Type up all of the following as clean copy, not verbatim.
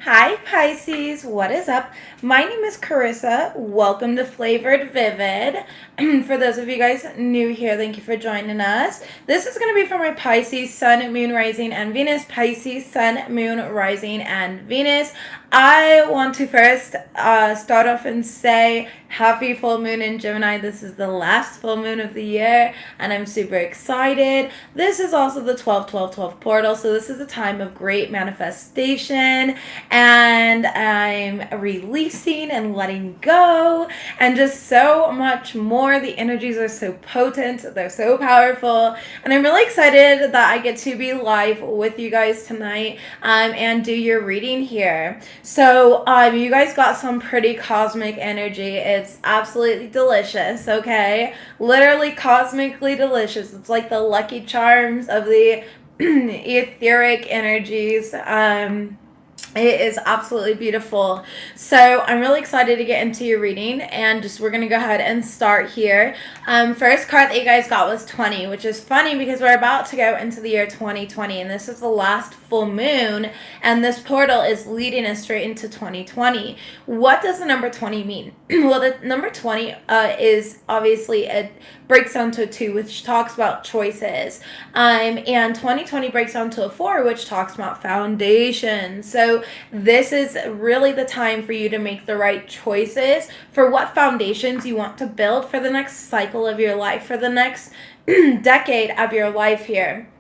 Hi Pisces, what is up? My name is Carissa. Welcome to Flavored Vivid. For those of you guys new here, thank you for joining us. This is going to be for my Pisces, Sun, Moon, Rising, and Venus. Pisces, Sun, Moon, Rising, and Venus. I want to first start off and say happy full moon in Gemini. This is the last full moon of the year, and I'm super excited. This is also the 12-12-12 portal, so this is a time of great manifestation, and I'm releasing and letting go, and just so much more. The energies are so potent, they're so powerful, and I'm really excited that I get to be live with you guys tonight and do your reading here. So you guys got some pretty cosmic energy. It's absolutely delicious, okay? Literally cosmically delicious. It's like the Lucky Charms of the etheric energies. It is absolutely beautiful. So I'm really excited to get into your reading, and we're going to go ahead and start here. First card that you guys got was 20, which is funny because we're about to go into the year 2020, and this is the last full moon, and this portal is leading us straight into 2020. What does the number 20 mean? Well, the number 20 is obviously, it breaks down to a 2, which talks about choices. And 2020 breaks down to a 4, which talks about foundation. So this is really the time for you to make the right choices for what foundations you want to build for the next cycle of your life, for the next decade of your life here.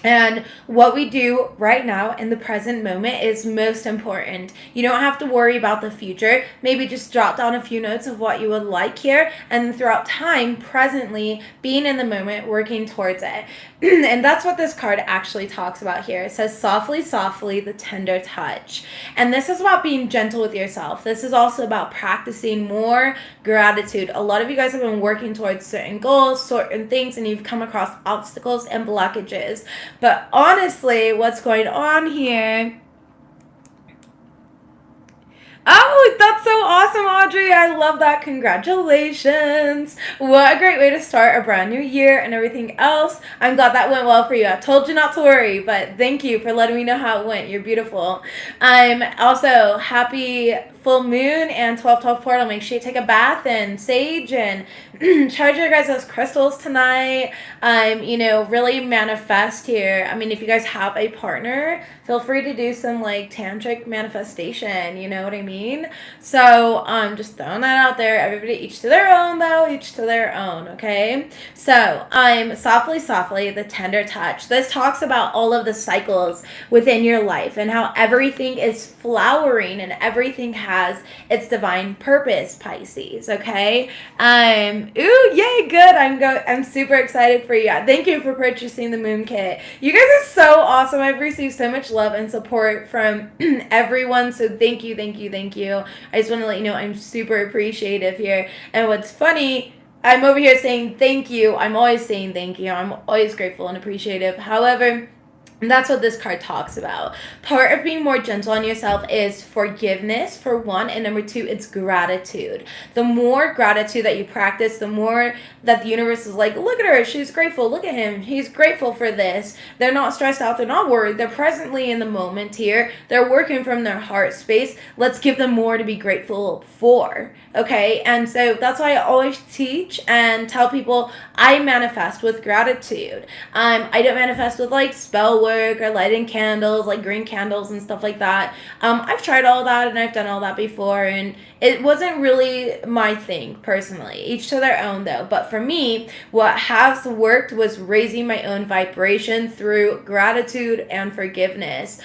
And what we do right now in the present moment is most important. You don't have to worry about the future. Maybe just jot down a few notes of what you would like here, and throughout time, presently, being in the moment, working towards it. And that's what this card actually talks about here. It says, softly, softly, the tender touch. And this is about being gentle with yourself. This is also about practicing more gratitude. A lot of you guys have been working towards certain goals, certain things, and you've come across obstacles and blockages. But honestly, what's going on here... Oh, that's so awesome, Audrey. I love that. Congratulations. What a great way to start a brand new year and everything else. I'm glad that went well for you. I told you not to worry, but thank you for letting me know how it went. You're beautiful. I'm also happy full moon and 12-12 portal. Make sure you take a bath and sage and charge your guys' crystals tonight. Really manifest here. I mean, if you guys have a partner, feel free to do some like tantric manifestation. You know what I mean? So just throwing that out there. Everybody, each to their own, though. Each to their own. Okay. So softly, softly, the tender touch. This talks about all of the cycles within your life and how everything is flowering and everything has its divine purpose, Pisces. Okay. Ooh, yay, good. I'm super excited for you. Thank you for purchasing the moon kit. You guys are so awesome. I've received so much love and support from everyone. So thank you, thank you, thank you. I just want to let you know I'm super appreciative here. And what's funny, I'm over here saying thank you. I'm always saying thank you. I'm always grateful and appreciative. However, that's what this card talks about. Part of being more gentle on yourself is forgiveness, for one, and number 2, it's gratitude. The more gratitude that you practice, the more that the universe is like, look at her, she's grateful, look at him, he's grateful for this. They're not stressed out, they're not worried, they're presently in the moment here, they're working from their heart space. Let's give them more to be grateful for, okay? And so that's why I always teach and tell people I manifest with gratitude. I don't manifest with like spell work or lighting candles, like green candles and stuff like that. I've tried all that and I've done all that before, and it wasn't really my thing personally. Each to their own though. But for me, what has worked was raising my own vibration through gratitude and forgiveness,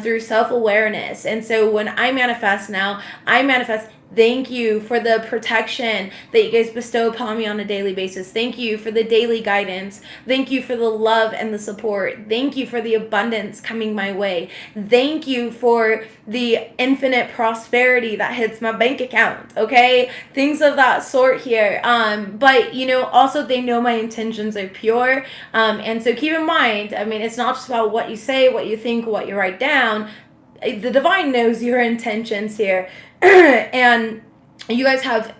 through self-awareness. And so when I manifest now, I manifest thank you for the protection that you guys bestow upon me on a daily basis. Thank you for the daily guidance. Thank you for the love and the support. Thank you for the abundance coming my way. Thank you for the infinite prosperity that hits my bank account, okay? Things of that sort here. But, also they know my intentions are pure. And so keep in mind, I mean, it's not just about what you say, what you think, what you write down. The divine knows your intentions here. And you guys have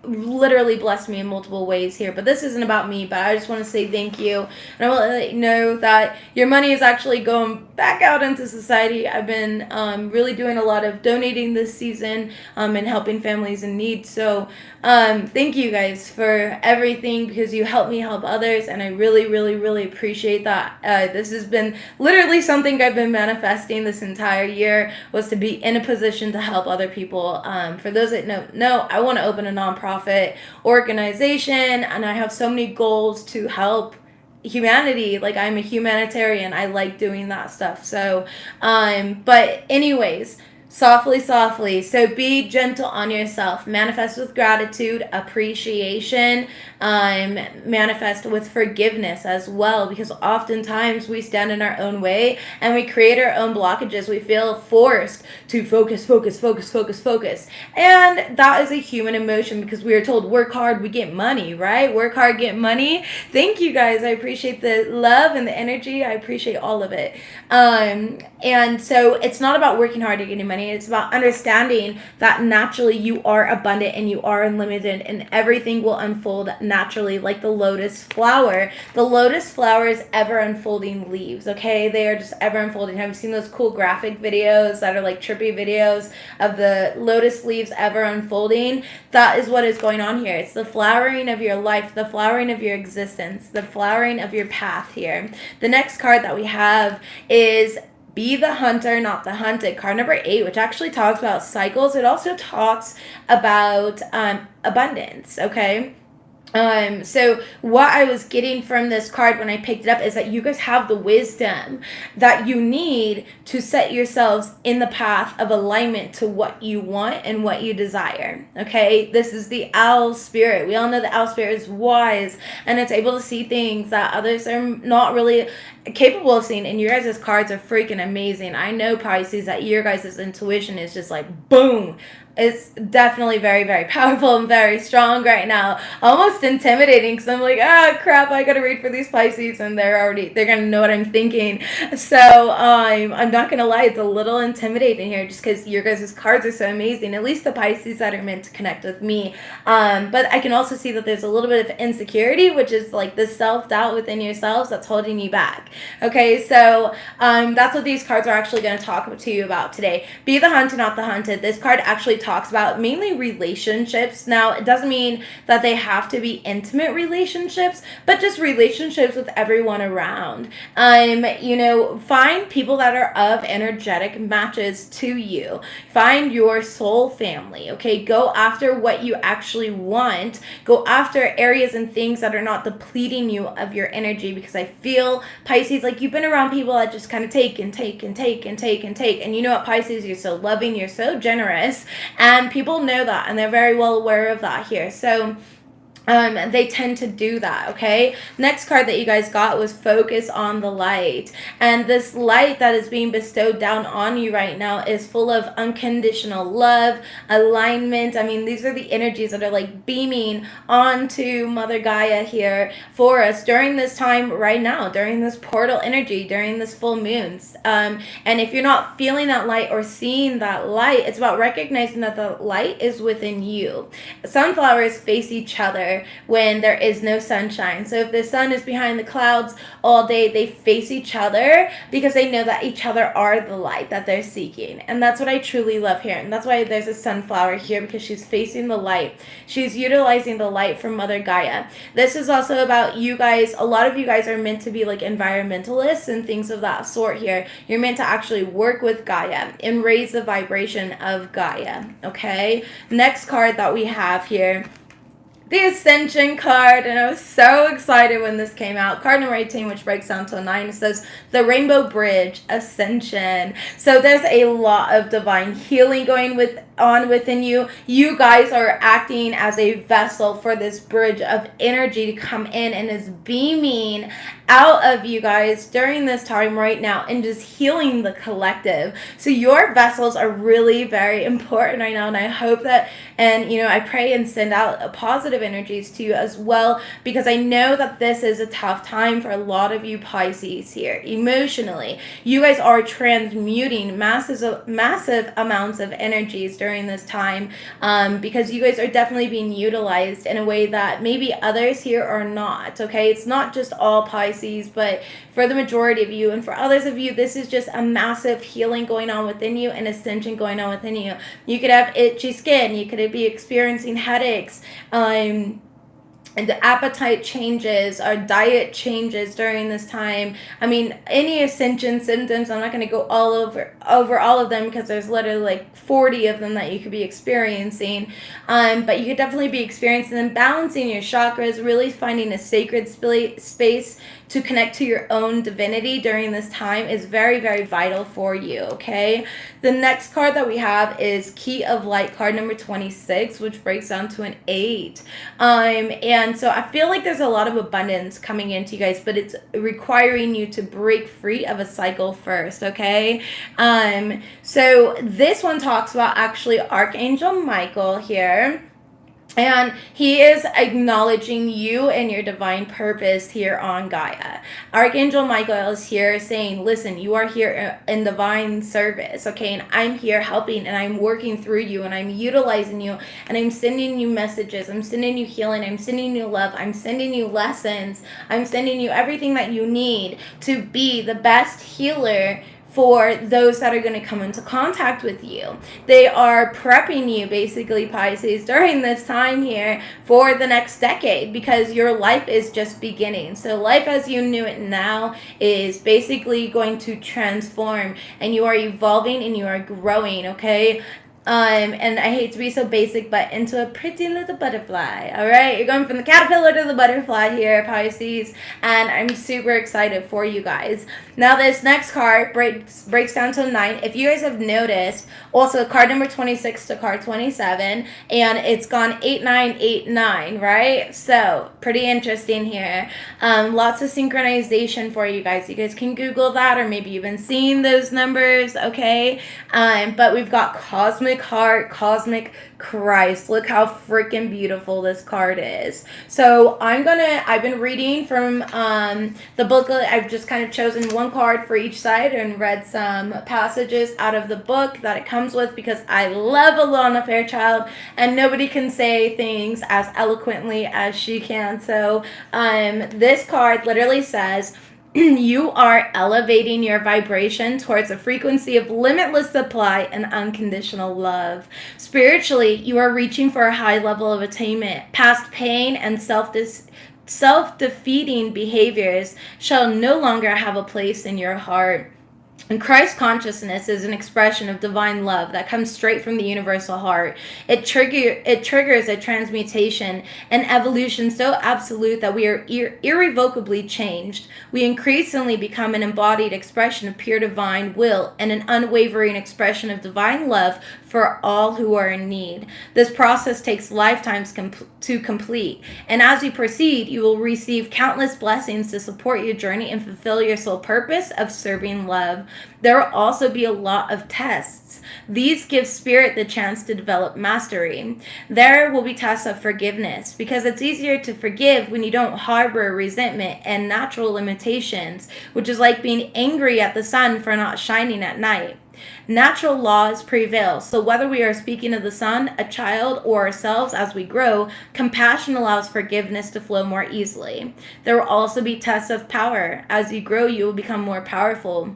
literally blessed me in multiple ways here. But this isn't about me, but I just want to say thank you. And I want to let you know that your money is actually going back out into society. I've been really doing a lot of donating this season and helping families in need. So thank you guys for everything, because you help me help others, and I really, really, really appreciate that. This has been literally something I've been manifesting this entire year, was to be in a position to help other people. For those that know, I want to open a nonprofit organization, and I have so many goals to help humanity. Like, I'm a humanitarian. I like doing that stuff. So but anyways, softly. So be gentle on yourself. Manifest with gratitude, appreciation, manifest with forgiveness as well, because oftentimes we stand in our own way and we create our own blockages. We feel forced to focus. And that is a human emotion, because we are told work hard, we get money, right? Work hard, get money. Thank you guys. I appreciate the love and the energy. I appreciate all of it. And so it's not about working hard to getting money. It's about understanding that naturally you are abundant and you are unlimited, and everything will unfold naturally, like the lotus flower. The lotus flower is ever unfolding leaves, okay? They are just ever unfolding. Have you seen those cool graphic videos that are like trippy videos of the lotus leaves ever unfolding? That is what is going on here. It's the flowering of your life, the flowering of your existence, the flowering of your path here. The next card that we have is Be the Hunter, Not the Hunted. Card number 8, which actually talks about cycles. It also talks about abundance, okay? So what I was getting from this card when I picked it up is that you guys have the wisdom that you need to set yourselves in the path of alignment to what you want and what you desire. Okay, this is the owl spirit. We all know the owl spirit is wise, and it's able to see things that others are not really capable of seeing. And your guys' cards are freaking amazing. I know, Pisces, that your guys' intuition is just like boom. It's definitely very, very powerful and very strong right now. Almost intimidating, because I'm like, crap, I gotta read for these Pisces, and they're gonna know what I'm thinking. So I'm not gonna lie, it's a little intimidating here, just because your guys' cards are so amazing. At least the Pisces that are meant to connect with me. But I can also see that there's a little bit of insecurity, which is like the self-doubt within yourselves that's holding you back. Okay, so that's what these cards are actually going to talk to you about today. Be the hunted, not the hunted. This card actually talks about mainly relationships. Now, it doesn't mean that they have to be intimate relationships, but just relationships with everyone around. Find people that are of energetic matches to you. Find your soul family, okay? Go after what you actually want. Go after areas and things that are not depleting you of your energy, because I feel, Pisces, like you've been around people that just kind of take. And you know what, Pisces, you're so loving, you're so generous, and people know that, and they're very well aware of that here. So they tend to do that, okay? Next card that you guys got was Focus on the Light. And this light that is being bestowed down on you right now is full of unconditional love, alignment. I mean, these are the energies that are like beaming onto Mother Gaia here for us during this time right now, during this portal energy, during this full moons. And if you're not feeling that light or seeing that light, it's about recognizing that the light is within you. Sunflowers face each other when there is no sunshine. So if the sun is behind the clouds all day, they face each other because they know that each other are the light that they're seeking. And that's what I truly love here. And that's why there's a sunflower here, because she's facing the light. She's utilizing the light from Mother Gaia. This is also about you guys. A lot of you guys are meant to be like environmentalists and things of that sort here. You're meant to actually work with Gaia and raise the vibration of Gaia. Okay? Next card that we have here, the Ascension card, and I was so excited when this came out. Card number 18, which breaks down to 9, it says the Rainbow Bridge, Ascension. So there's a lot of divine healing going on within you. You guys are acting as a vessel for this bridge of energy to come in, and is beaming out of you guys during this time right now and just healing the collective. So your vessels are really very important right now, and I hope that, and I pray and send out positive energies to you as well, because I know that this is a tough time for a lot of you Pisces here. Emotionally, you guys are transmuting massive amounts of energies during this time, because you guys are definitely being utilized in a way that maybe others here are not, okay? It's not just all Pisces, but for the majority of you and for others of you, this is just a massive healing going on within you and ascension going on within you. You could have itchy skin, you could be experiencing headaches, and the appetite changes, our diet changes during this time. I mean, any ascension symptoms, I'm not going to go all over all of them because there's literally like 40 of them that you could be experiencing. But you could definitely be experiencing them, balancing your chakras, really finding a sacred space to connect to your own divinity during this time is very, very vital for you, okay? The next card that we have is Key of Light, card number 26, which breaks down to an 8. And so I feel like there's a lot of abundance coming into you guys, but it's requiring you to break free of a cycle first, okay? So this one talks about actually Archangel Michael here. And he is acknowledging you and your divine purpose here on Gaia. Archangel Michael is here saying, listen, you are here in divine service, okay? And I'm here helping and I'm working through you and I'm utilizing you and I'm sending you messages. I'm sending you healing. I'm sending you love. I'm sending you lessons. I'm sending you everything that you need to be the best healer for those that are going to come into contact with you. They are prepping you, basically, Pisces, during this time here for the next decade, because your life is just beginning. So life as you knew it now is basically going to transform, and you are evolving and you are growing, okay? And I hate to be so basic, but into a pretty little butterfly, all right? You're going from the caterpillar to the butterfly here, Pisces, and I'm super excited for you guys. Now, this next card breaks down to 9. If you guys have noticed, also card number 26 to card 27, and it's gone 8, 9, 8, 9, right? So, pretty interesting here. Lots of synchronization for you guys. You guys can Google that, or maybe you've been seeing those numbers, okay? But we've got Cosmic Heart, Cosmic Christ. Look how freaking beautiful this card is. So I've been reading from the booklet. I've just kind of chosen one card for each side and read some passages out of the book that it comes with, because I love Alana Fairchild and nobody can say things as eloquently as she can. So this card literally says, you are elevating your vibration towards a frequency of limitless supply and unconditional love. Spiritually, you are reaching for a high level of attainment. Past pain and self-defeating behaviors shall no longer have a place in your heart. And Christ consciousness is an expression of divine love that comes straight from the universal heart. It triggers a transmutation, an evolution so absolute that we are irrevocably changed. We increasingly become an embodied expression of pure divine will and an unwavering expression of divine love for all who are in need. This process takes lifetimes to complete, and as you proceed, you will receive countless blessings to support your journey and fulfill your sole purpose of serving love. There will also be a lot of tests. These give spirit the chance to develop mastery. There will be tests of forgiveness, because it's easier to forgive when you don't harbor resentment and natural limitations, which is like being angry at the sun for not shining at night. Natural laws prevail, so whether we are speaking of the sun, a child, or ourselves as we grow, compassion allows forgiveness to flow more easily. There will also be tests of power. As you grow, you will become more powerful.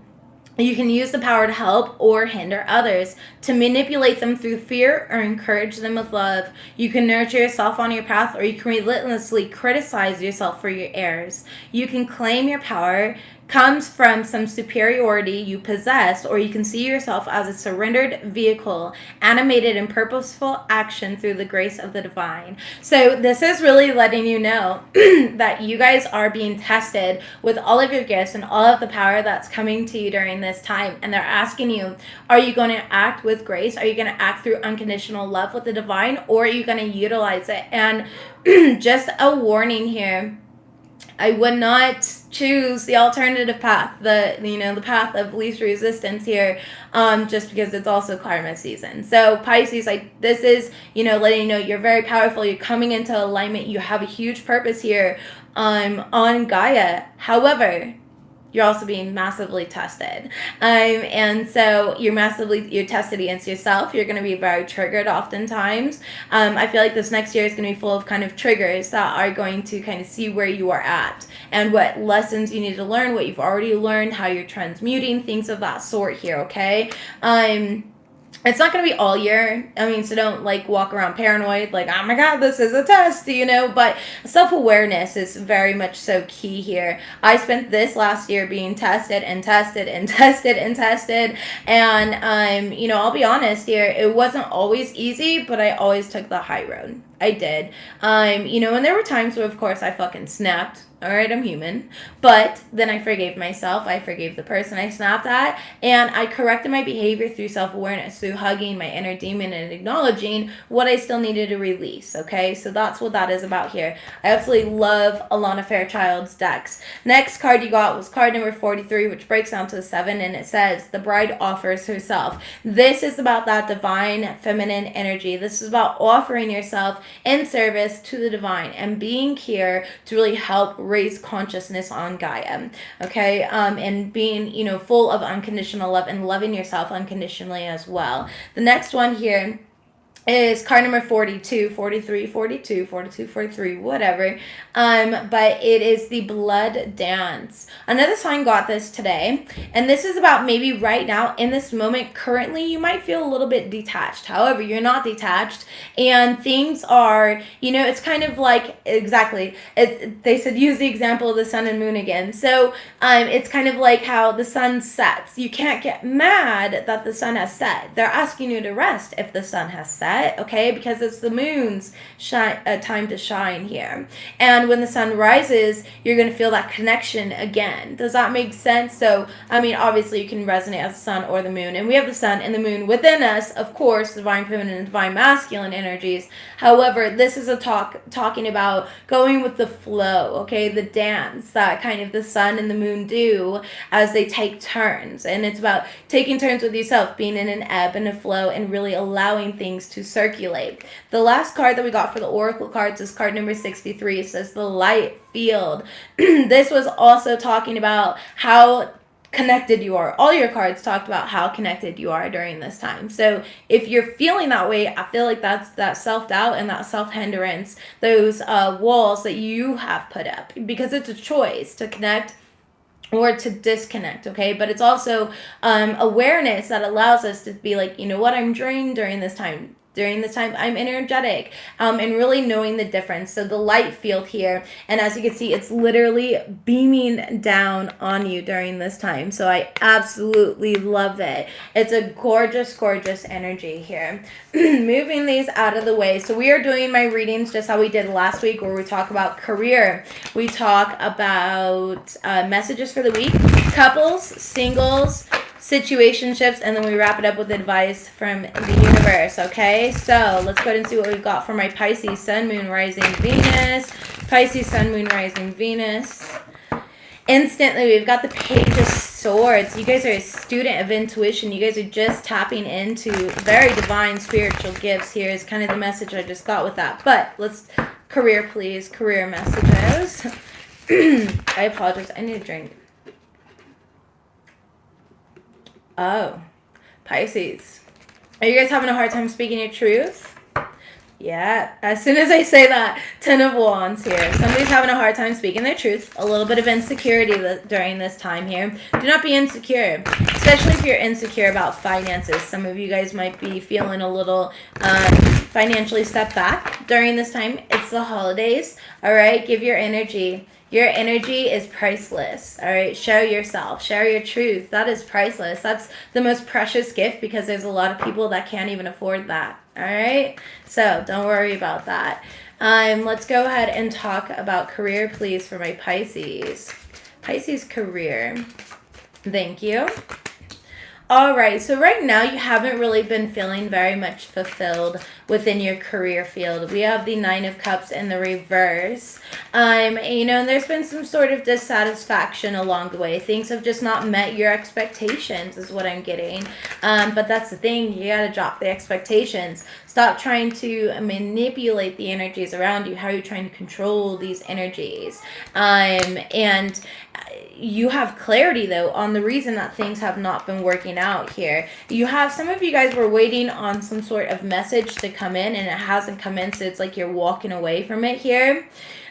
You can use the power to help or hinder others, to manipulate them through fear or encourage them with love. You can nurture yourself on your path, or you can relentlessly criticize yourself for your errors. You can claim your power comes from some superiority you possess, or you can see yourself as a surrendered vehicle, animated in purposeful action through the grace of the divine. So this is really letting you know that you guys are being tested with all of your gifts and all of the power that's coming to you during this time. And they're asking you, are you going to act with grace? Are you going to act through unconditional love with the divine, or are you going to utilize it? And just a warning here, I would not choose the alternative path, the path of least resistance here, just because it's also karma season. So Pisces, this is, letting you know you're very powerful. You're coming into alignment. You have a huge purpose here, on Gaia. However, you're also being massively tested. And so you're tested against yourself. You're going to be very triggered oftentimes. I feel like this next year is going to be full of kind of triggers that are going to kind of see where you are at and what lessons you need to learn, what you've already learned, how you're transmuting, things of that sort here, okay? It's not going to be all year. I mean, so don't like walk around paranoid like, oh my God, this is a test, you know, but self-awareness is very much so key here. I spent this last year being tested and tested and tested and tested. And, you know, I'll be honest here, it wasn't always easy, but I always took the high road. I did. You know, and there were times where, of course, I fucking snapped. All right, I'm human. But then I forgave myself. I forgave the person I snapped at. And I corrected my behavior through self-awareness, through hugging my inner demon and acknowledging what I still needed to release. Okay, so that's what that is about here. I absolutely love Alana Fairchild's decks. Next card you got was card number 43, which breaks down to a 7. And it says, the bride offers herself. This is about that divine feminine energy. This is about offering yourself in service to the divine and being here to really help raise consciousness on Gaia, okay, and being, you know, full of unconditional love and loving yourself unconditionally as well. The next one here is card number 42, 43, 42, 42, 43, whatever. But it is the blood dance. Another sign got this today. And this is about maybe right now in this moment, currently you might feel a little bit detached. However, you're not detached and things are, you know, it's kind of like, exactly. They said use the example of the sun and moon again. So it's kind of like how the sun sets. You can't get mad that the sun has set. They're asking you to rest if the sun has set. Okay, because it's the moon's time to shine here. And when the sun rises, you're going to feel that connection again. Does that make sense? So, I mean, obviously you can resonate as the sun or the moon. And we have the sun and the moon within us, of course, divine feminine and divine masculine energies. However, this is a talking about going with the flow, okay, the dance that kind of the sun and the moon do as they take turns. And it's about taking turns with yourself, being in an ebb and a flow and really allowing things to circulate. The last card that we got for the oracle cards is card number 63. It says the light field. This was also talking about how connected you are. All your cards talked about how connected you are during this time. So if you're feeling that way, I feel like that's that self-doubt and that self-hindrance, those walls that you have put up, because it's a choice to connect or to disconnect, okay? But it's also awareness that allows us to be like, you know what, I'm drained during this time. During this time, I'm energetic, and really knowing the difference. So the light field here, and as you can see, it's literally beaming down on you during this time. So I absolutely love it. It's a gorgeous, gorgeous energy here. Moving these out of the way. So we are doing my readings just how we did last week, where we talk about career. We talk about messages for the week, couples, singles, situationships, and then we wrap it up with advice from the universe, okay? So let's go ahead and see what we've got for my Pisces, Sun, Moon, Rising, Venus. Pisces, Sun, Moon, Rising, Venus. Instantly, we've got the Page of Swords. You guys are a student of intuition. You guys are just tapping into very divine spiritual gifts here is kind of the message I just got with that. But let's, career, please. Career messages. I apologize. I need a drink. Oh, Pisces. Are you guys having a hard time speaking your truth? Yeah, as soon as I say that, 10 of Wands here. Somebody's having a hard time speaking their truth. A little bit of insecurity during this time here. Do not be insecure, especially if you're insecure about finances. Some of you guys might be feeling a little financially set back during this time. It's the holidays, all right? Give your energy. Your energy is priceless, all right? Share yourself. Share your truth. That is priceless. That's the most precious gift because there's a lot of people that can't even afford that, all right? So don't worry about that. Let's go ahead and talk about career, please, for my Pisces. Pisces career. Thank you. All right, so right now you haven't really been feeling very much fulfilled within your career field. We have the Nine of Cups in the reverse. And there's been some sort of dissatisfaction along the way. Things have just not met your expectations, is what I'm getting. But that's the thing, you gotta drop the expectations. Stop trying to manipulate the energies around you. How are you trying to control these energies? And you have clarity though on the reason that things have not been working out here. Some of you guys were waiting on some sort of message to come in and it hasn't come in, so it's like you're walking away from it here.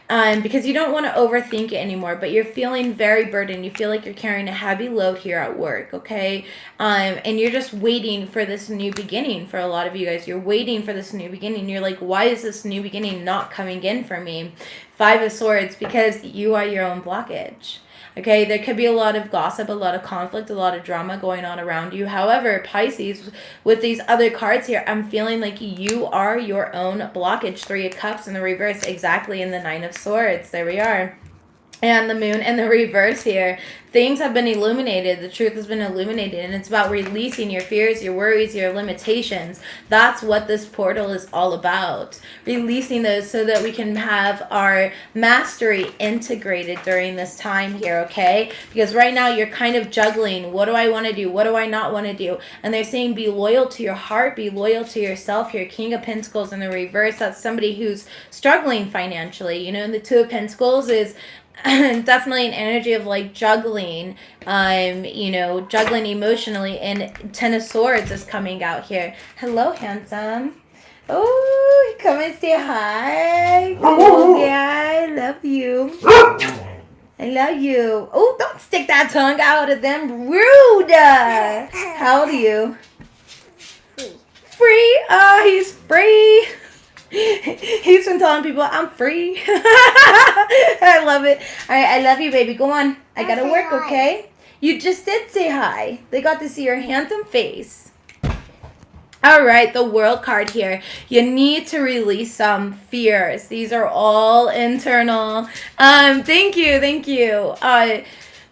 Because you don't want to overthink it anymore, but you're feeling very burdened. You feel like you're carrying a heavy load here at work, okay? And you're just waiting for this new beginning. For a lot of you guys, you're waiting for this new beginning. You're like, why is this new beginning not coming in for me? Five of Swords, because you are your own blockage. Okay, there could be a lot of gossip, a lot of conflict, a lot of drama going on around you. However, Pisces, with these other cards here, I'm feeling like you are your own blockage. Three of Cups in the reverse, exactly in the Nine of Swords. There we are. And the Moon in the reverse here. Things have been illuminated. The truth has been illuminated. And it's about releasing your fears, your worries, your limitations. That's what this portal is all about. Releasing those so that we can have our mastery integrated during this time here, okay? Because right now you're kind of juggling. What do I want to do? What do I not want to do? And they're saying be loyal to your heart. Be loyal to yourself here. King of Pentacles in the reverse. That's somebody who's struggling financially. And the Two of Pentacles is definitely an energy of like juggling, juggling emotionally, and Ten of Swords is coming out here. Hello, handsome. Oh, come and say hi. Oh, yeah, I love you. I love you. Oh, don't stick that tongue out at them. Rude. How old are you? Free. Oh, he's free. He's been telling people I'm free. I love it. All right, I love you, baby. Go on. I gotta work, okay? You just did say hi. They got to see your handsome face. All right, the World card here. You need to release some fears. These are all internal. Thank you.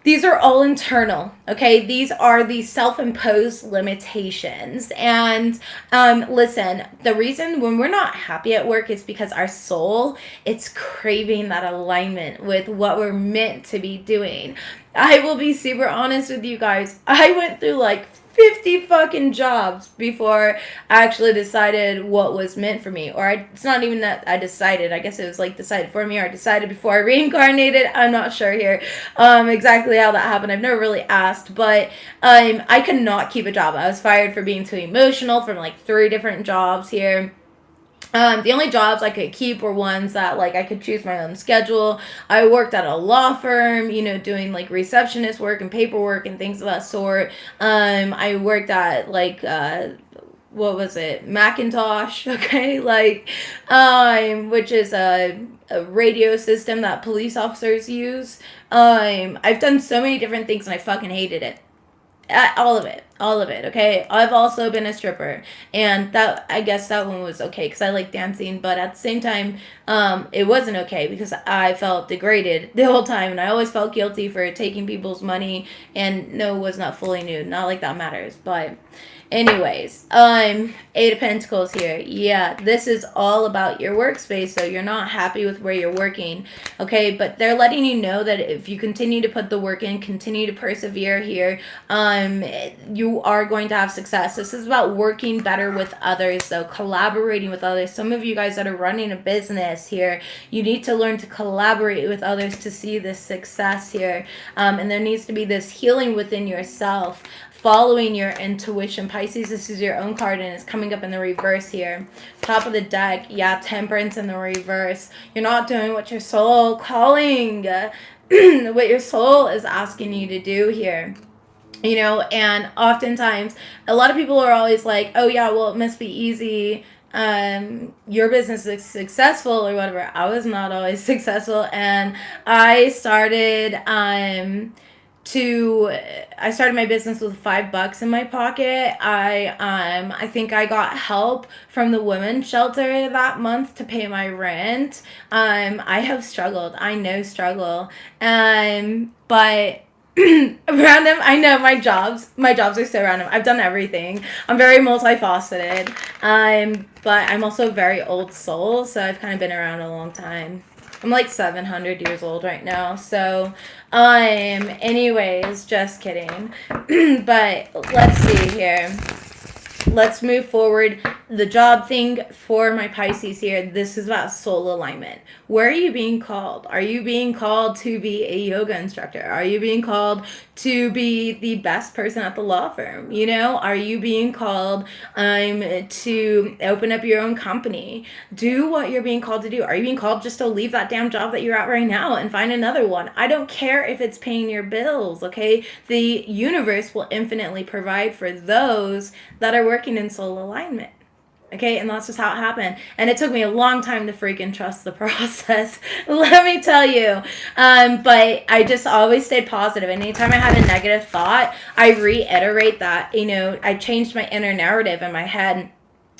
These are all internal, okay? These are the self-imposed limitations. And listen, the reason when we're not happy at work is because our soul, it's craving that alignment with what we're meant to be doing. I will be super honest with you guys. I went through like 50 fucking jobs before I actually decided what was meant for me. It's not even that I decided. I guess it was like decided for me, or I decided before I reincarnated. I'm not sure here exactly how that happened. I've never really asked, but I could not keep a job. I was fired for being too emotional from like 3 different jobs here. The only jobs I could keep were ones that like I could choose my own schedule. I worked at a law firm, doing like receptionist work and paperwork and things of that sort. I worked at like what was it? Macintosh, okay? Which is a radio system that police officers use. I've done so many different things and I fucking hated it. All of it, okay? I've also been a stripper, and I guess that one was okay because I like dancing, but at the same time, it wasn't okay because I felt degraded the whole time, and I always felt guilty for taking people's money, and no, was not fully nude, not like that matters, but anyways, Eight of Pentacles here. Yeah, this is all about your workspace, so you're not happy with where you're working, okay? But they're letting you know that if you continue to put the work in, continue to persevere here, you are going to have success. This is about working better with others, so collaborating with others. Some of you guys that are running a business here, you need to learn to collaborate with others to see this success here, and there needs to be this healing within yourself, following your intuition. Pisces, this is your own card and it's coming up in the reverse here. Top of the deck, yeah, Temperance in the reverse. You're not doing what your soul calling, what your soul is asking you to do here. And oftentimes, a lot of people are always like, oh yeah, well, it must be easy. Your business is successful or whatever. I was not always successful, and I started my business with $5 in my pocket. I think I got help from the women's shelter that month to pay my rent. I have struggled. I know struggle. But Random. I know my jobs are so random. I've done everything. I'm very multifaceted. But I'm also a very old soul, so I've kind of been around a long time. I'm like 700 years old right now. So, anyways, just kidding. But let's see here. Let's move forward. The job thing for my Pisces here, this is about soul alignment. Where are you being called? Are you being called to be a yoga instructor? Are you being called to be the best person at the law firm? You know, are you being called to open up your own company? Do what you're being called to do. Are you being called just to leave that damn job that you're at right now and find another one? I don't care if it's paying your bills, okay? The universe will infinitely provide for those that are working in soul alignment. Okay, and that's just how it happened. And it took me a long time to freaking trust the process, let me tell you. But I just always stayed positive. Anytime I had a negative thought, I reiterate that, you know, I changed my inner narrative in my head.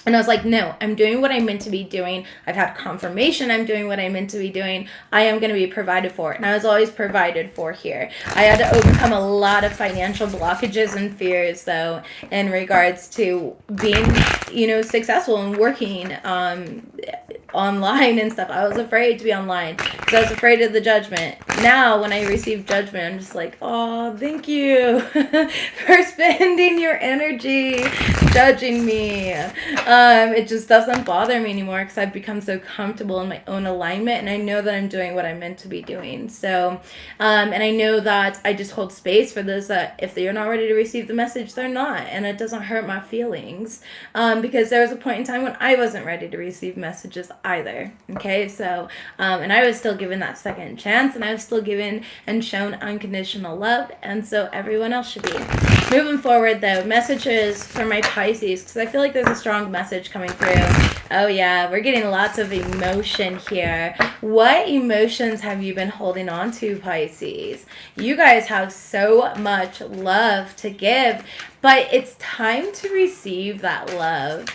And I was like, no, I'm doing what I'm meant to be doing. I've had confirmation I'm doing what I'm meant to be doing. I am going to be provided for. And I was always provided for here. I had to overcome a lot of financial blockages and fears, though, in regards to being, you know, successful and working online and stuff. I was afraid to be online because I was afraid of the judgment. Now, when I receive judgment, I'm just like, oh, thank you for spending your energy judging me. It just doesn't bother me anymore because I've become so comfortable in my own alignment, and I know that I'm doing what I'm meant to be doing. So, and I know that I just hold space for those that if they're not ready to receive the message, they're not, and it doesn't hurt my feelings, because there was a point in time when I wasn't ready to receive messages either. Okay, so, and I was still given that second chance, and I was still given and shown unconditional love, and so everyone else should be. Moving forward, though, messages for my Pisces, because I feel like there's a strong message coming through. Oh yeah, we're getting lots of emotion here. What emotions have you been holding on to, Pisces? You guys have so much love to give, but it's time to receive that love.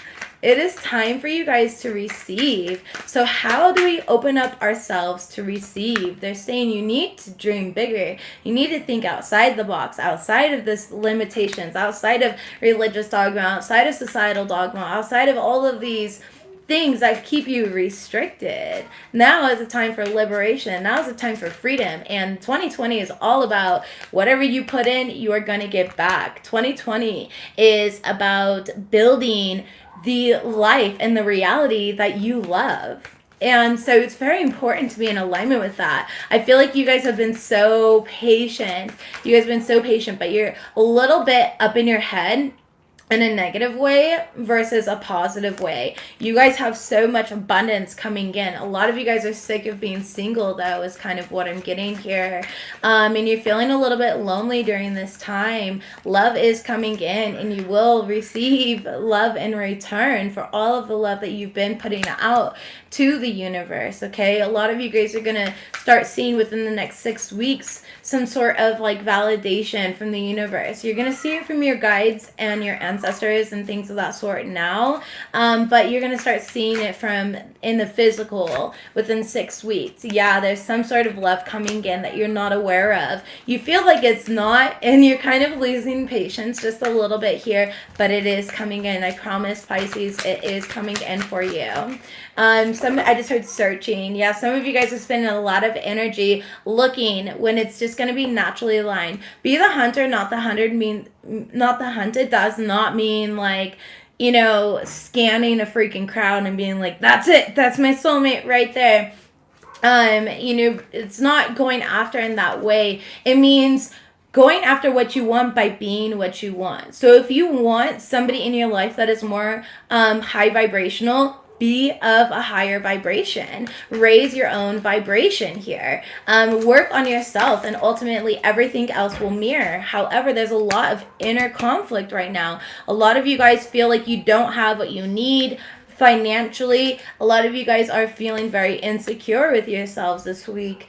It is time for you guys to receive. So how do we open up ourselves to receive? They're saying you need to dream bigger. You need to think outside the box, outside of this limitations, outside of religious dogma, outside of societal dogma, outside of all of these things that keep you restricted. Now is the time for liberation. Now is the time for freedom. And 2020 is all about whatever you put in, you are going to get back. 2020 is about building the life and the reality that you love. And so it's very important to be in alignment with that. I feel like you guys have been so patient. You guys have been so patient, but you're a little bit up in your head in a negative way versus a positive way. You guys have so much abundance coming in. A lot of you guys are sick of being single, though, is kind of what I'm getting here. And you're feeling a little bit lonely during this time. Love is coming in, and you will receive love in return for all of the love that you've been putting out to the universe, okay? A lot of you guys are gonna start seeing within the next 6 weeks some sort of like validation from the universe. You're gonna see it from your guides and your ancestors and things of that sort now, but you're gonna start seeing it from in the physical within 6 weeks. Yeah, there's some sort of love coming in that you're not aware of. You feel like it's not, and you're kind of losing patience just a little bit here, but it is coming in. I promise, Pisces, it is coming in for you. I just heard searching. Yeah, some of you guys are spending a lot of energy looking when it's just going to be naturally aligned. Be the hunter, not the hunted. Not the hunted does not mean like, you know, scanning a freaking crowd and being like, that's it, that's my soulmate right there. You know, it's not going after in that way. It means going after what you want by being what you want. So if you want somebody in your life that is more high vibrational, be of a higher vibration. Raise your own vibration here. Work on yourself, and ultimately everything else will mirror. However, there's a lot of inner conflict right now. A lot of you guys feel like you don't have what you need financially. A lot of you guys are feeling very insecure with yourselves this week.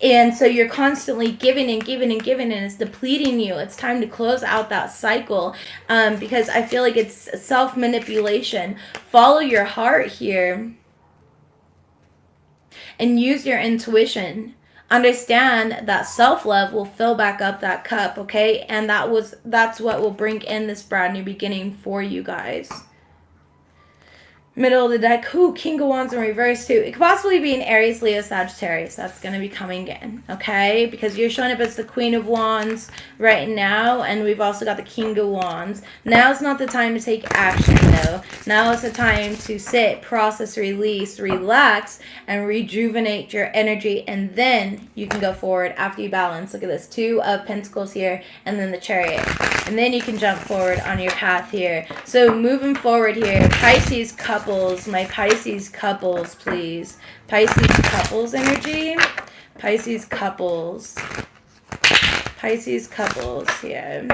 And so you're constantly giving and giving and giving, and it's depleting you. It's time to close out that cycle, because I feel like it's self-manipulation. Follow your heart here and use your intuition. understand that self-love will fill back up that cup, okay? And that's what will bring in this brand new beginning for you guys. Middle of the deck, ooh, King of Wands in reverse too. It could possibly be an Aries, Leo, Sagittarius. That's going to be coming in, okay? Because you're showing up as the Queen of Wands right now, and we've also got the King of Wands. Now's not the time to take action, though. Now is the time to sit, process, release, relax, and rejuvenate your energy, and then you can go forward after you balance. Look at this, 2 of Pentacles here, and then the Chariot. And then you can jump forward on your path here. So moving forward here, Pisces couples, my Pisces couples, please. Pisces couples energy. Pisces couples. Pisces couples here.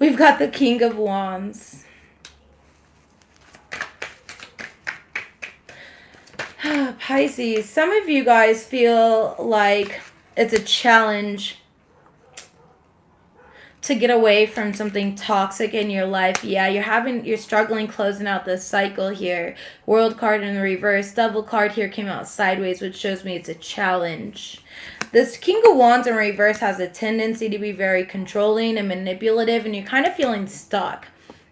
We've got the King of Wands. Pisces, some of you guys feel like it's a challenge to get away from something toxic in your life. Yeah, you're struggling closing out this cycle here. World card in the reverse, Devil card here came out sideways, which shows me it's a challenge. This King of Wands in reverse has a tendency to be very controlling and manipulative, and you're kind of feeling stuck.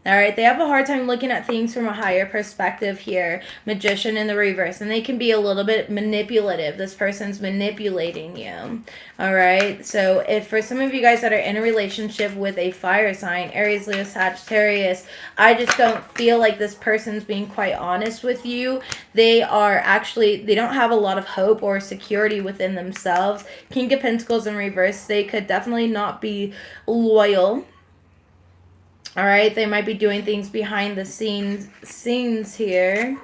All right, they have a hard time looking at things from a higher perspective here. Magician in the reverse, and they can be a little bit manipulative. This person's manipulating you. All right, so if for some of you guys that are in a relationship with a fire sign, Aries, Leo, Sagittarius, I just don't feel like this person's being quite honest with you. They don't have a lot of hope or security within themselves. King of Pentacles in reverse, they could definitely not be loyal. All right, they might be doing things behind the scenes here.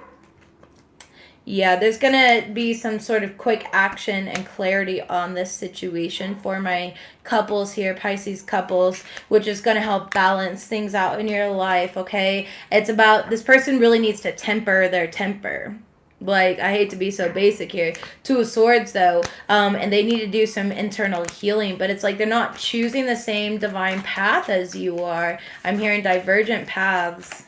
Yeah, there's going to be some sort of quick action and clarity on this situation for my couples here, Pisces couples, which is going to help balance things out in your life, okay? It's about this person really needs to temper their temper. Like, I hate to be so basic here. 2 of Swords, though, and they need to do some internal healing, but it's like they're not choosing the same divine path as you are. I'm hearing divergent paths.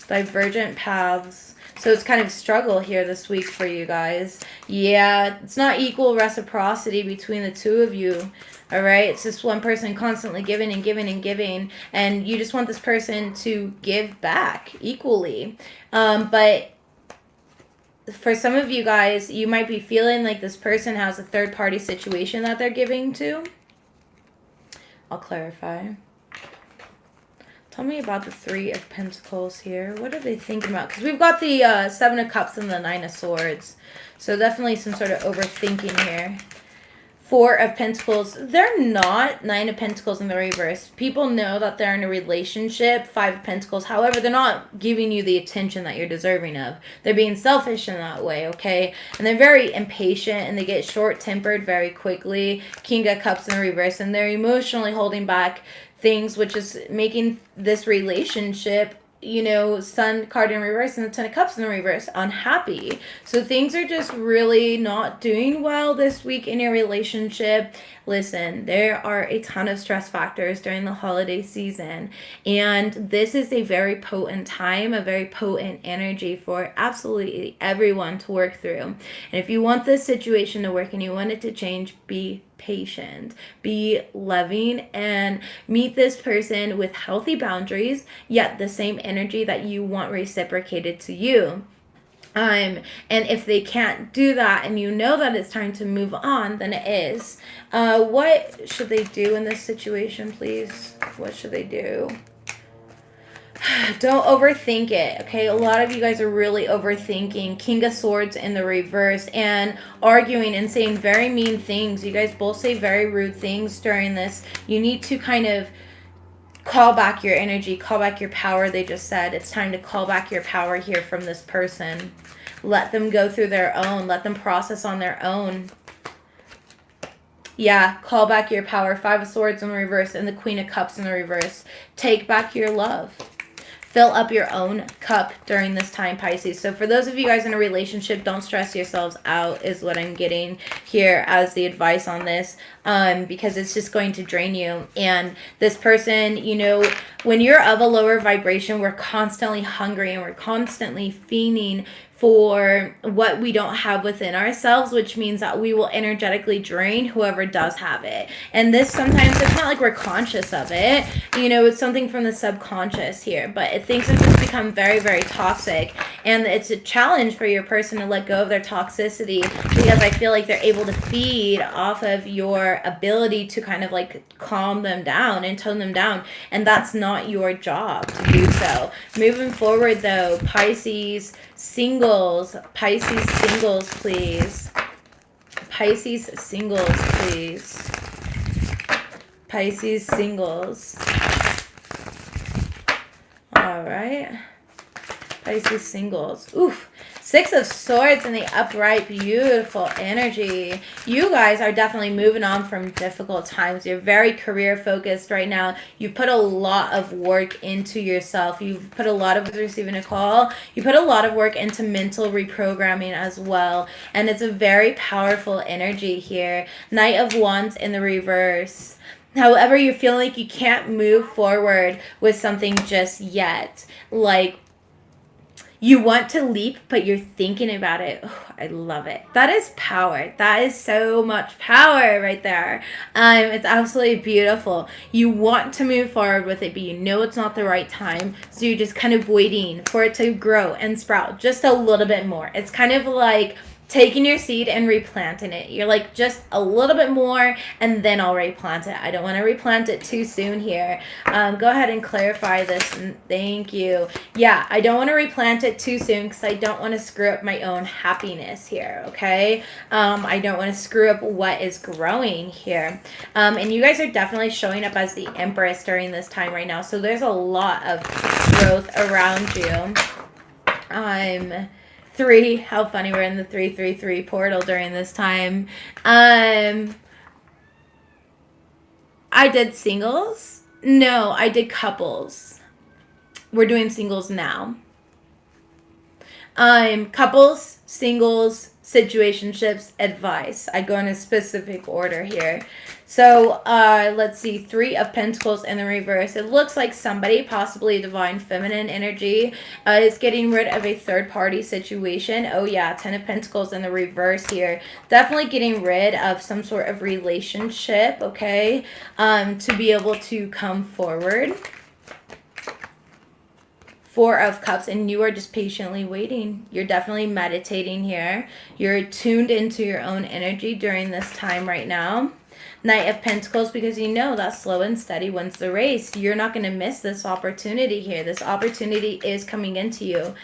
Divergent paths. So it's kind of struggle here this week for you guys. Yeah, it's not equal reciprocity between the 2 of you. All right, it's just one person constantly giving and giving and giving, and you just want this person to give back equally. But for some of you guys, you might be feeling like this person has a third-party situation that they're giving to. I'll clarify. Tell me about the 3 of Pentacles here. What are they thinking about? Because we've got the 7 of Cups and the 9 of Swords. So definitely some sort of overthinking here. 4 of Pentacles. They're not. 9 of Pentacles in the reverse. People know that they're in a relationship. 5 of Pentacles. However, they're not giving you the attention that you're deserving of. They're being selfish in that way, okay? And they're very impatient and they get short-tempered very quickly. King of Cups in the reverse. And they're emotionally holding back things, which is making this relationship, you know, Sun card in reverse and the 10 of Cups in the reverse, unhappy. So things are just really not doing well this week in your relationship. Listen, there are a ton of stress factors during the holiday season, and this is a very potent time, a very potent energy for absolutely everyone to work through. And if you want this situation to work and you want it to change, be patient, be loving, and meet this person with healthy boundaries, yet the same energy that you want reciprocated to you. And if they can't do that and you know that it's time to move on, then it is. What should they do in this situation, please? What should they do? Don't overthink it, okay? A lot of you guys are really overthinking. King of Swords in the reverse and arguing and saying very mean things. You guys both say very rude things during this. You need to kind of call back your energy, call back your power. They just said it's time to call back your power here from this person. Let them go through their own. Let them process on their own. Yeah, call back your power. 5 of Swords in the reverse and the Queen of Cups in the reverse. Take back your love. Fill up your own cup during this time, Pisces. So for those of you guys in a relationship, don't stress yourselves out is what I'm getting here as the advice on this. because it's just going to drain you. And this person, you know, when you're of a lower vibration, we're constantly hungry and we're constantly fiending for what we don't have within ourselves, which means that we will energetically drain whoever does have it. And this, sometimes it's not like we're conscious of it, you know, it's something from the subconscious here, but things have just become very, very toxic, and it's a challenge for your person to let go of their toxicity, because I feel like they're able to feed off of your ability to kind of like calm them down and tone them down, and that's not your job to do so. Moving forward though, Pisces singles, please. Pisces singles, please. Pisces singles. All right. Pisces singles. Oof. 6 of Swords in the upright. Beautiful energy. You guys are definitely moving on from difficult times. You're very career focused right now. You've put a lot of work into yourself. You've put a lot of, receiving a call, you put a lot of work into mental reprogramming as well. And it's a very powerful energy here. Knight of Wands in the reverse. However, you feel like you can't move forward with something just yet. Like, you want to leap, but you're thinking about it. Oh, I love it. That is power. That is so much power right there. It's absolutely beautiful. You want to move forward with it, but you know it's not the right time. So you're just kind of waiting for it to grow and sprout just a little bit more. It's kind of like taking your seed and replanting it. You're like, just a little bit more and then I'll replant it. I don't want to replant it too soon here. Go ahead and clarify this. Thank you. Yeah, I don't want to replant it too soon because I don't want to screw up my own happiness here, okay? I don't want to screw up what is growing here. And you guys are definitely showing up as the Empress during this time right now. So there's a lot of growth around you. 3, how funny, we're in the 333 portal during this time. I did singles. No, I did couples. We're doing singles now. Couples, singles, situationships, advice. I go in a specific order here. So, let's see, 3 of Pentacles in the reverse. It looks like somebody, possibly divine feminine energy, is getting rid of a third-party situation. Oh, yeah, 10 of Pentacles in the reverse here. Definitely getting rid of some sort of relationship, okay, to be able to come forward. 4 of Cups, and you are just patiently waiting. You're definitely meditating here. You're tuned into your own energy during this time right now. Knight of Pentacles, because you know that slow and steady wins the race. You're not going to miss this opportunity here. This opportunity is coming into you.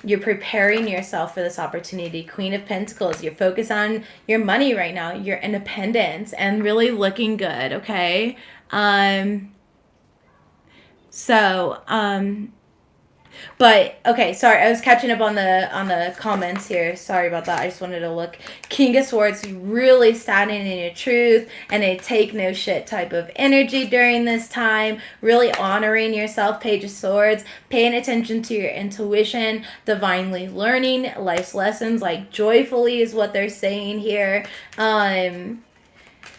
You're preparing yourself for this opportunity. Queen of Pentacles, you're focused on your money right now, your independence, and really looking good, okay? But okay, sorry, I was catching up on the comments here. Sorry about that. I just wanted to look. King of Swords, really standing in your truth and a take no shit type of energy during this time. Really honoring yourself. Page of Swords, paying attention to your intuition, divinely learning life's lessons, like joyfully is what they're saying here.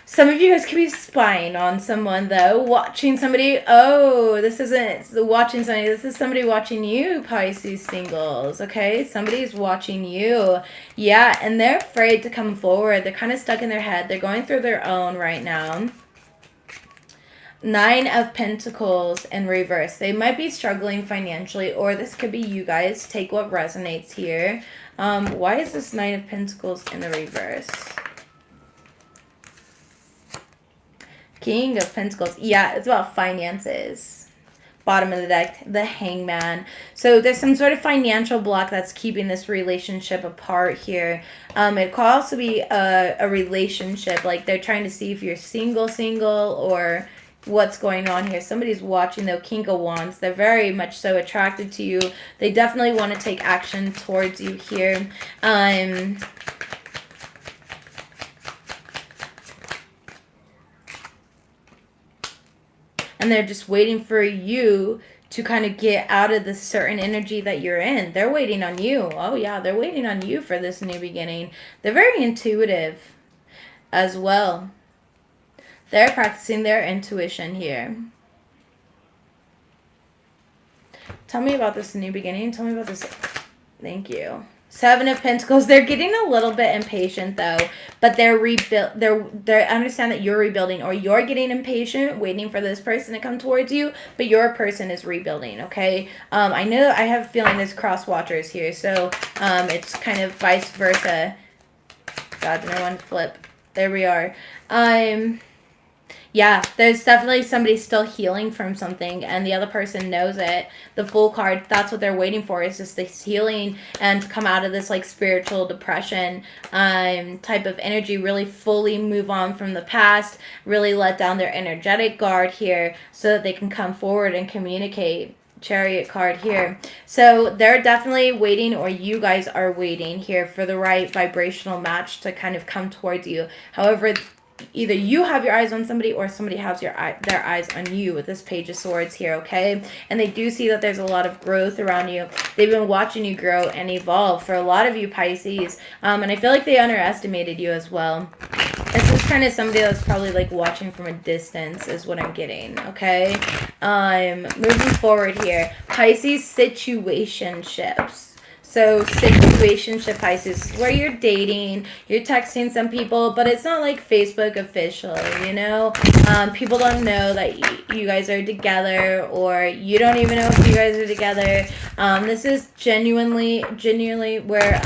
Some of you guys could be spying on someone, though. Watching somebody. Oh, this isn't watching somebody. This is somebody watching you, Pisces singles. Okay? Somebody's watching you. Yeah, and they're afraid to come forward. They're kind of stuck in their head. They're going through their own right now. 9 of Pentacles in reverse. They might be struggling financially, or this could be you guys. Take what resonates here. Why is this 9 of Pentacles in the reverse? King of Pentacles. Yeah, it's about finances. Bottom of the deck, the Hangman. So there's some sort of financial block that's keeping this relationship apart here. It could also be a relationship. Like they're trying to see if you're single, or what's going on here. Somebody's watching, though. King of Wands. They're very much so attracted to you. They definitely want to take action towards you here. And they're just waiting for you to kind of get out of the certain energy that you're in. They're waiting on you. Oh, yeah, they're waiting on you for this new beginning. They're very intuitive as well. They're practicing their intuition here. Tell me about this new beginning. Tell me about this. Thank you. Seven of Pentacles. They're getting a little bit impatient though, but they're understand that you're rebuilding, or you're getting impatient, waiting for this person to come towards you, but your person is rebuilding. Okay. I know I have a feeling there's cross watchers here, so it's kind of vice versa. God, no one flip. There we are. Yeah, there's definitely somebody still healing from something, and the other person knows it. The Fool card, that's what they're waiting for, is just this healing and to come out of this like spiritual depression type of energy, really fully move on from the past, really let down their energetic guard here so that they can come forward and communicate. Chariot card here. So they're definitely waiting, or you guys are waiting here for the right vibrational match to kind of come towards you. However, either you have your eyes on somebody, or somebody has their eyes on you with this Page of Swords here, okay? And they do see that there's a lot of growth around you. They've been watching you grow and evolve for a lot of you Pisces. And I feel like they underestimated you as well. This is kind of somebody that's probably like watching from a distance is what I'm getting, okay? Moving forward here. Pisces situationships. So situationship Pisces is where you're dating, you're texting some people, but it's not like Facebook official, you know? People don't know that you guys are together, or you don't even know if you guys are together. This is genuinely where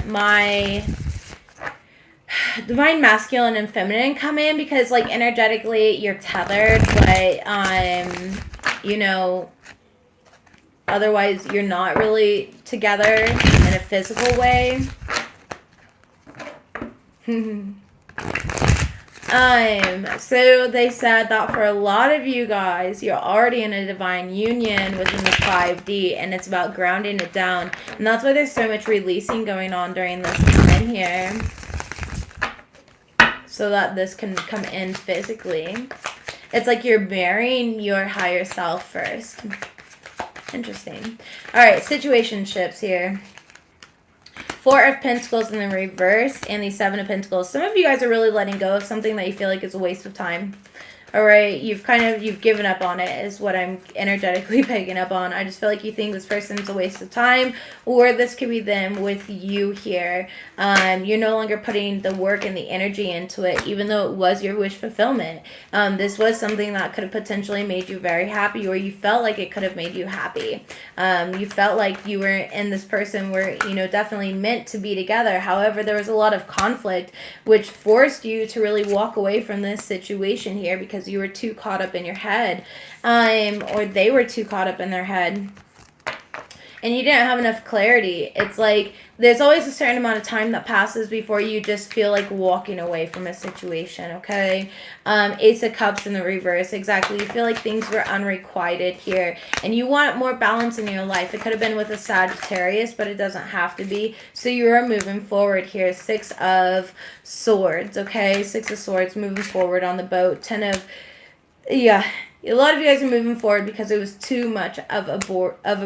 my divine masculine and feminine come in, because like energetically you're tethered, but you know, otherwise you're not really together in a physical way. So they said that for a lot of you guys, you're already in a divine union within the 5D, and it's about grounding it down. And that's why there's so much releasing going on during this time here, so that this can come in physically. It's like you're marrying your higher self first. Interesting. All right, situationships here. Four of Pentacles in the reverse, and the Seven of Pentacles. Some of you guys are really letting go of something that you feel like is a waste of time. All right, you've given up on it is what I'm energetically picking up on. I just feel like you think this person's a waste of time, or this could be them with you here. You're no longer putting the work and the energy into it, even though it was your wish fulfillment. This was something that could have potentially made you very happy, or you felt like it could have made you happy. You felt like you were and this person were, you know, definitely meant to be together. However, there was a lot of conflict, which forced you to really walk away from this situation here, because you were too caught up in your head, or they were too caught up in their head, and you didn't have enough clarity. It's like there's always a certain amount of time that passes before you just feel like walking away from a situation, okay? Ace of Cups in the reverse, exactly. You feel like things were unrequited here, and you want more balance in your life. It could have been with a Sagittarius, but it doesn't have to be. So you are moving forward here. Six of Swords, okay? Six of Swords, moving forward on the boat. Ten of... Yeah, a lot of you guys are moving forward because it was too much of a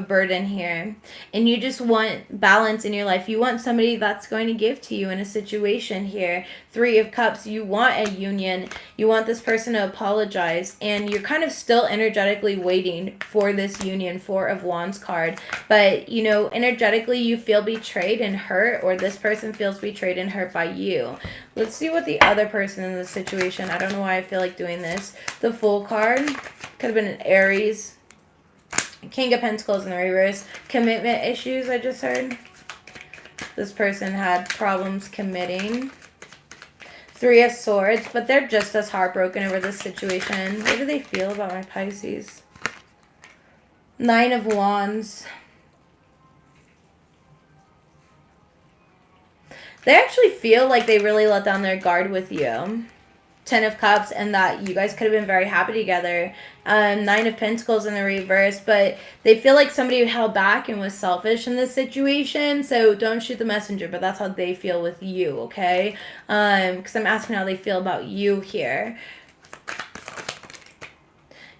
burden here. And you just want balance in your life. You want somebody that's going to give to you in a situation here. Three of Cups, you want a union. You want this person to apologize. And you're kind of still energetically waiting for this union. Four of Wands card. But, you know, energetically you feel betrayed and hurt, or this person feels betrayed and hurt by you. Let's see what the other person in this situation, I don't know why I feel like doing this. The Fool card, could have been an Aries. King of Pentacles in the reverse. Commitment issues, I just heard. This person had problems committing. Three of Swords, but they're just as heartbroken over this situation. What do they feel about my Pisces? Nine of Wands. They actually feel like they really let down their guard with you. Ten of Cups, and that you guys could have been very happy together. Nine of Pentacles in the reverse, but they feel like somebody held back and was selfish in this situation. So don't shoot the messenger, but that's how they feel with you, okay? Because I'm asking how they feel about you here.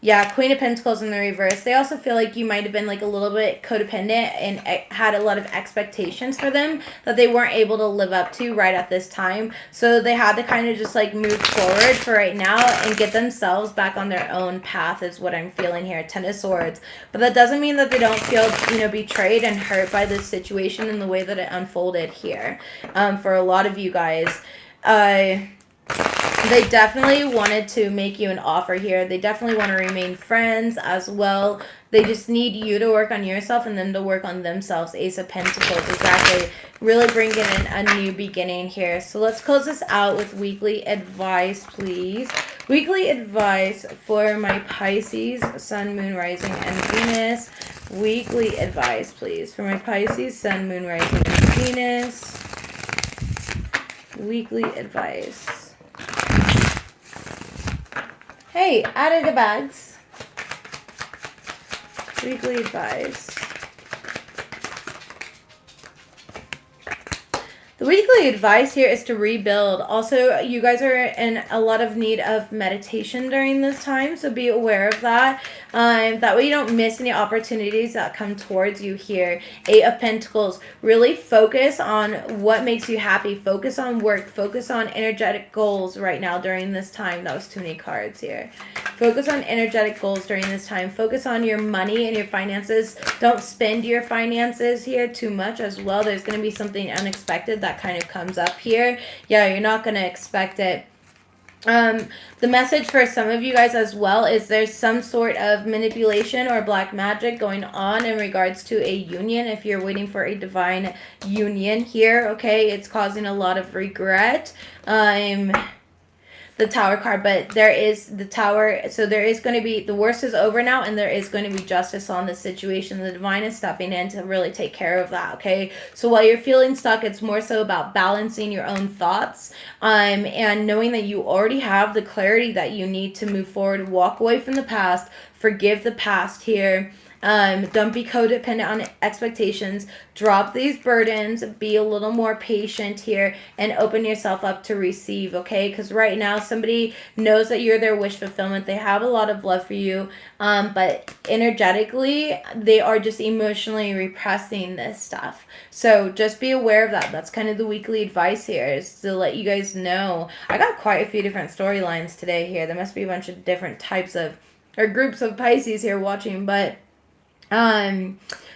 Yeah, Queen of Pentacles in the reverse. They also feel like you might have been like a little bit codependent and had a lot of expectations for them that they weren't able to live up to right at this time. So they had to kind of just like move forward for right now and get themselves back on their own path is what I'm feeling here. Ten of Swords. But that doesn't mean that they don't feel, you know, betrayed and hurt by this situation and the way that it unfolded here. For a lot of you guys. They definitely wanted to make you an offer here. They definitely want to remain friends as well. They just need you to work on yourself and them to work on themselves. Ace of Pentacles, exactly. Really bringing in a new beginning here. So let's close this out with weekly advice, please. Weekly advice for my Pisces, Sun, Moon, Rising, and Venus. Weekly advice, please, for my Pisces, Sun, Moon, Rising, and Venus. Weekly advice. Hey, out of the bags. Weekly advice. The weekly advice here is to rebuild. Also, you guys are in a lot of need of meditation during this time, so be aware of that. That way you don't miss any opportunities that come towards you here. Eight of Pentacles. Really focus on what makes you happy. Focus on work. Focus on energetic goals right now during this time. That was too many cards here. Focus on energetic goals during this time. Focus on your money and your finances. Don't spend your finances here too much as well. There's going to be something unexpected that kind of comes up here. Yeah, you're not going to expect it. The message for some of you guys as well is there's some sort of manipulation or black magic going on in regards to a union. If you're waiting for a divine union here, okay, it's causing a lot of regret. The Tower card, but there is the Tower, so there is going to be, the worst is over now, and there is going to be justice on this situation. The divine is stepping in to really take care of that, okay? So while you're feeling stuck, it's more so about balancing your own thoughts, and knowing that you already have the clarity that you need to move forward, walk away from the past, forgive the past here. Don't be codependent on expectations. Drop these burdens. Be a little more patient here and open yourself up to receive, okay? Because right now somebody knows that you're their wish fulfillment. They have a lot of love for you, but energetically they are just emotionally repressing this stuff. So just be aware of that. That's kind of the weekly advice here, is to let you guys know. I got quite a few different storylines today here. There must be a bunch of different types of, or groups of Pisces here watching, but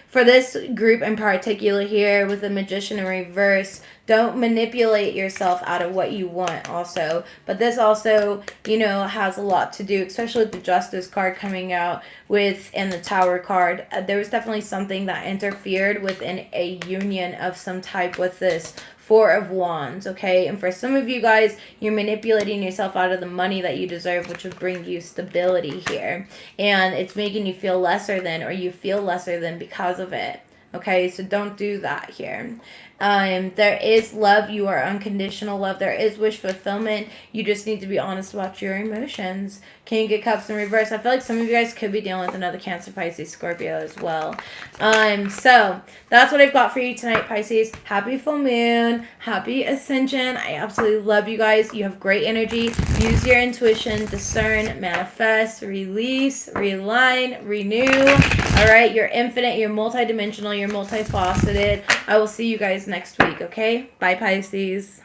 for this group in particular here with the Magician in reverse, don't manipulate yourself out of what you want also. But this also, you know, has a lot to do, especially with the Justice card coming out with, and the Tower card. There was definitely something that interfered within a union of some type with this Four of Wands, okay? And for some of you guys, you're manipulating yourself out of the money that you deserve, which would bring you stability here. And it's making you feel lesser than, or you feel lesser than because of it. Okay, so don't do that here. There is love. You are unconditional love. There is wish fulfillment. You just need to be honest about your emotions. King of Cups in reverse. I feel like some of you guys could be dealing with another Cancer, Pisces, Scorpio as well. So that's what I've got for you tonight, Pisces. Happy full moon. Happy ascension. I absolutely love you guys. You have great energy. Use your intuition. Discern, manifest, release, realign, renew. All right, you're infinite. You're multidimensional. You're multifaceted. I will see you guys next week, okay? Bye, Pisces.